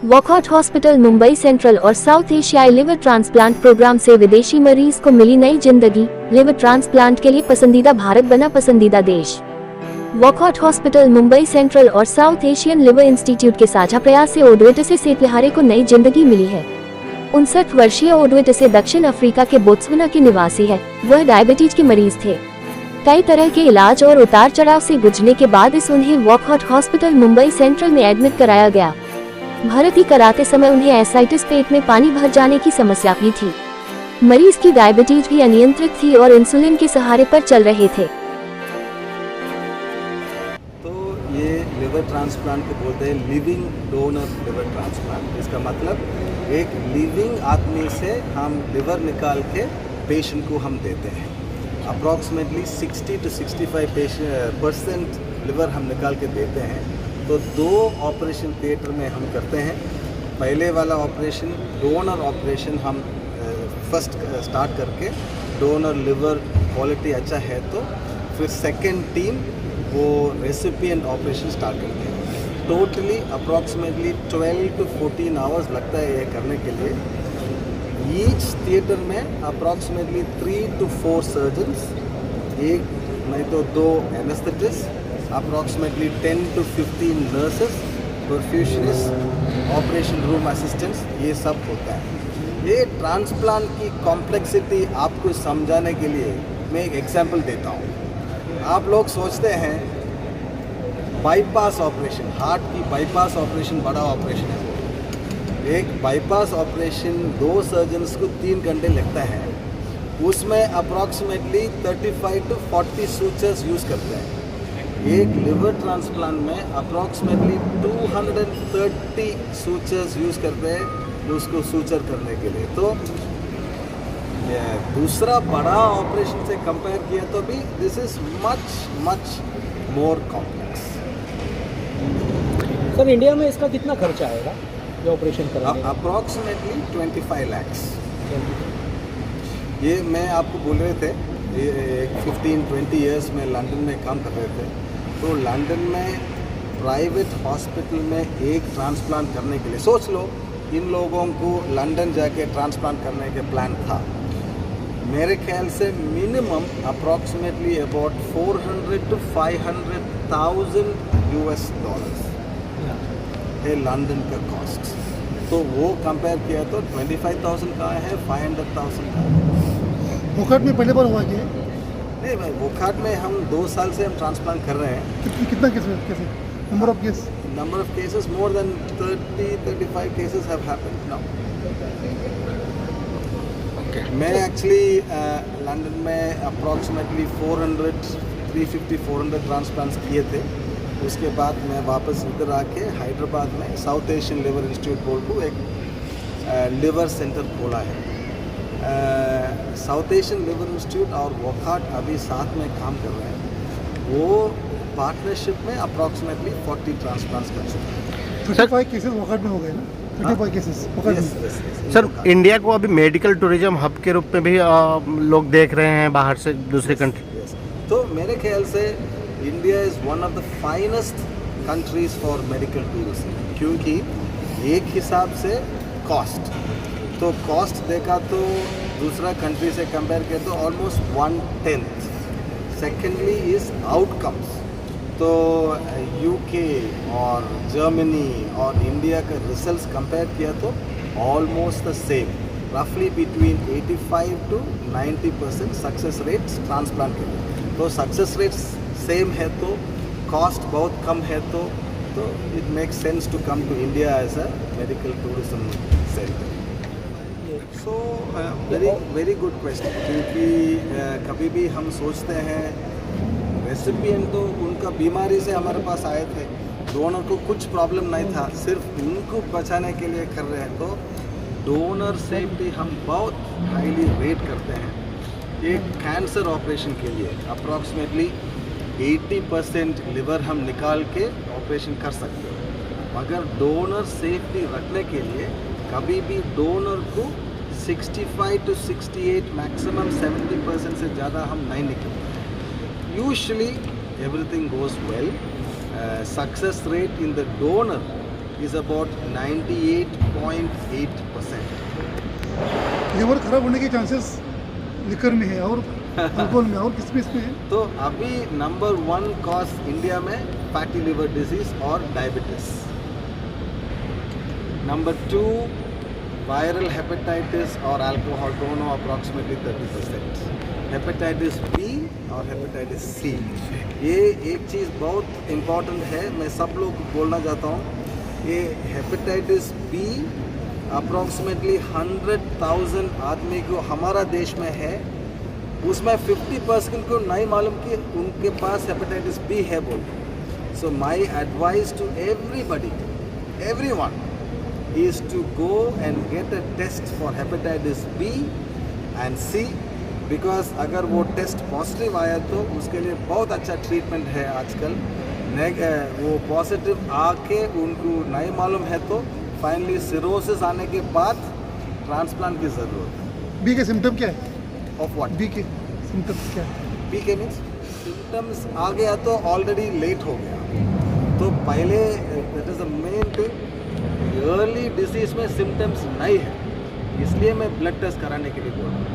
Walkout hospital Mumbai central और south एशियाई liver transplant program से विदेशी मरीज को मिली नई जिंदगी। लिवर ट्रांसप्लांट के लिए पसंदीदा भारत बना पसंदीदा देश। वॉकआउट हॉस्पिटल मुंबई सेंट्रल और साउथ एशियन लिवर इंस्टीट्यूट के साझा प्रयास से ओडवेटसे सेतलहारे को नई जिंदगी मिली है। 59 वर्षीय ओडवेटसे दक्षिण अफ्रीका के बोत्सवाना के निवासी है। वह डायबिटीज के मरीज थे। कई तरह के इलाज और उतार चढ़ाव से गुजरने के बाद उन्हें वॉकआउट हॉस्पिटल मुंबई सेंट्रल में एडमिट कराया गया। भर्ती कराते समय उन्हें एसाइटिस, पेट में पानी भर जाने की समस्या भी थी। मरीज की डायबिटीज भी अनियंत्रित थी और इंसुलिन के सहारे पर चल रहे थे। तो ये लिवर ट्रांसप्लांट को बोलते हैं लिविंग डोनर लिवर ट्रांसप्लांट। इसका मतलब एक लिविंग आदमी से हम लिवर निकाल के पेशेंट को हम देते हैं। अप्रॉक्सीमेटली 60 to 65% लिवर हम निकाल के देते हैं। तो 2 ऑपरेशन थिएटर में हम करते हैं। पहले वाला ऑपरेशन डोनर ऑपरेशन हम फर्स्ट स्टार्ट करके डोनर लिवर क्वालिटी अच्छा है तो फिर सेकेंड टीम वो रेसिपिएंट ऑपरेशन स्टार्ट करते हैं। टोटली अप्रॉक्सीमेटली 12 to 14 आवर्स लगता है ये करने के लिए। ईच थिएटर में अप्रॉक्सीमेटली 3 to 4 सर्जन्स, एक नहीं तो 2 anaesthetist, approximately 10 to 15 nurses, perfusionist, operation room assistants, ये सब होता है। ये ट्रांसप्लांट की कॉम्प्लेक्सिटी आपको समझाने के लिए मैं एक एग्जांपल देता हूँ। आप लोग सोचते हैं बाईपास ऑपरेशन, हार्ट की बाईपास ऑपरेशन बड़ा ऑपरेशन है। एक बाईपास ऑपरेशन 2 सर्जन्स को 3 घंटे लगता है। उसमें अप्रॉक्सीमेटली 35 to 40 सूचर्स यूज़ करते हैं। एक लिवर ट्रांसप्लांट में अप्रॉक्सीमेटली 230 सूचर्स यूज़ करते हैं उसको सूचर करने के लिए। तो दूसरा बड़ा ऑपरेशन से कंपेयर किया तो भी this is much more complex. Sir, India में इसका कितना खर्चा आएगा ये ऑपरेशन कराने? Approximately 25 lakhs। ये मैं आपको बोल रहे थे, ये 15-20 ईयर्स में लंदन में काम कर रहे थे। तो लंदन में प्राइवेट हॉस्पिटल में एक ट्रांसप्लांट करने के लिए सोच लो, इन लोगों को लंदन जाके ट्रांसप्लांट करने के प्लान था। मेरे ख्याल से minimum approximately about 400 to 500,000 US dollars है लंदन का कॉस्ट। तो वो कंपेयर किया तो 25,000 का है, 500,000 का है। वोकाट में पहले बार हुआ कि नहीं भाई, वोकाट में हम 2 साल से हम ट्रांसप्लांट कर रहे हैं। कितना केस कैसे number of case? Number of cases, more than 30-35 cases have happened now. Okay. मैं एक्चुअली लंदन में अप्रॉक्सीमेटली 350-400 ट्रांसप्लांट्स किए थे। उसके बाद मैं वापस इधर आके हैदराबाद में साउथ एशियन लिवर इंस्टीट्यूट बोल को एक लिवर सेंटर खोला है। साउथ एशियन लिवर इंस्टीट्यूट और वोकाट अभी साथ में काम कर रहे हैं। वो पार्टनरशिप में अप्रॉक्सीमेटली 40 ट्रांसप्लांट्स कर चुके हैं। 35 केसेस वोकाट में हो गए ना? 35 केसेस वोकाट में। सर, इंडिया को अभी मेडिकल टूरिज्म हब के रूप में भी लोग देख रहे हैं बाहर से, दूसरे कंट्री। तो मेरे ख्याल से India is one of the finest countries for medical tourism, क्योंकि एक हिसाब से कॉस्ट, तो कॉस्ट देखा तो दूसरा कंट्री से कंपेयर किया तो ऑलमोस्ट 1/10। सेकेंडली इज़ आउटकम्स, तो यूके और जर्मनी और इंडिया का रिजल्ट्स कंपेयर किया तो ऑलमोस्ट द सेम, रफली between 85 to 90% success rates transplant के लिए। तो सक्सेस रेट्स सेम है तो कॉस्ट बहुत कम है तो it makes sense to come to India as a medical tourism centre. So very good question, क्योंकि कभी भी हम सोचते हैं रेसिपिएंट तो उनका बीमारी से हमारे पास आए थे, डोनर को कुछ प्रॉब्लम नहीं था, सिर्फ उनको बचाने के लिए कर रहे हैं। तो डोनर सेफ्टी हम बहुत हाईली रेट करते हैं। एक कैंसर ऑपरेशन के लिए अप्रॉक्सीमेटली 80% लिवर हम निकाल के ऑपरेशन कर सकते हैं, मगर डोनर सेफ्टी रखने के लिए कभी भी डोनर को 65 to 68 मैक्सिमम 70% से ज़्यादा हम नहीं निकलते हैं। Usually everything goes well. Success rate in the donor is about 98.8%. Liver खराब होने के चांसेस लिकर में है और अल्कोहल में और किस में इसमें है? तो अभी नंबर 1 कॉज इंडिया में फैटी लिवर डिजीज और डायबिटीज. नंबर 2 वायरल हेपेटाइटिस और अल्कोहल दोनों अप्रॉक्सीमेटली 30%. हेपेटाइटिस बी और हेपेटाइटिस सी. ये एक चीज़ बहुत इम्पॉर्टेंट है, मैं सब लोग को बोलना चाहता हूँ. ये हेपेटाइटिस बी अप्रॉक्सीमेटली 100,000 आदमी को हमारा देश में है, उसमें 50% को नहीं मालूम कि उनके पास हेपेटाइटिस बी है बोल. So my advice to everybody, everyone is to go and get a test for hepatitis B and C, because अगर वो टेस्ट पॉजिटिव आया तो उसके लिए बहुत अच्छा ट्रीटमेंट है आजकल. वो पॉजिटिव आके उनको नहीं मालूम है तो फाइनली सिरोसिस आने के बाद ट्रांसप्लांट की ज़रूरत है. बी के सिम्टम क्या है? Of what? बी के सिम्टम्स क्या है? बी के मीन्स सिम्टम्स आ गया तो ऑलरेडी लेट हो गया. तो पहले that is the main thing, early disease में सिम्टम्स नहीं है, इसलिए मैं ब्लड टेस्ट कराने के लिए बोल रहा हूँ.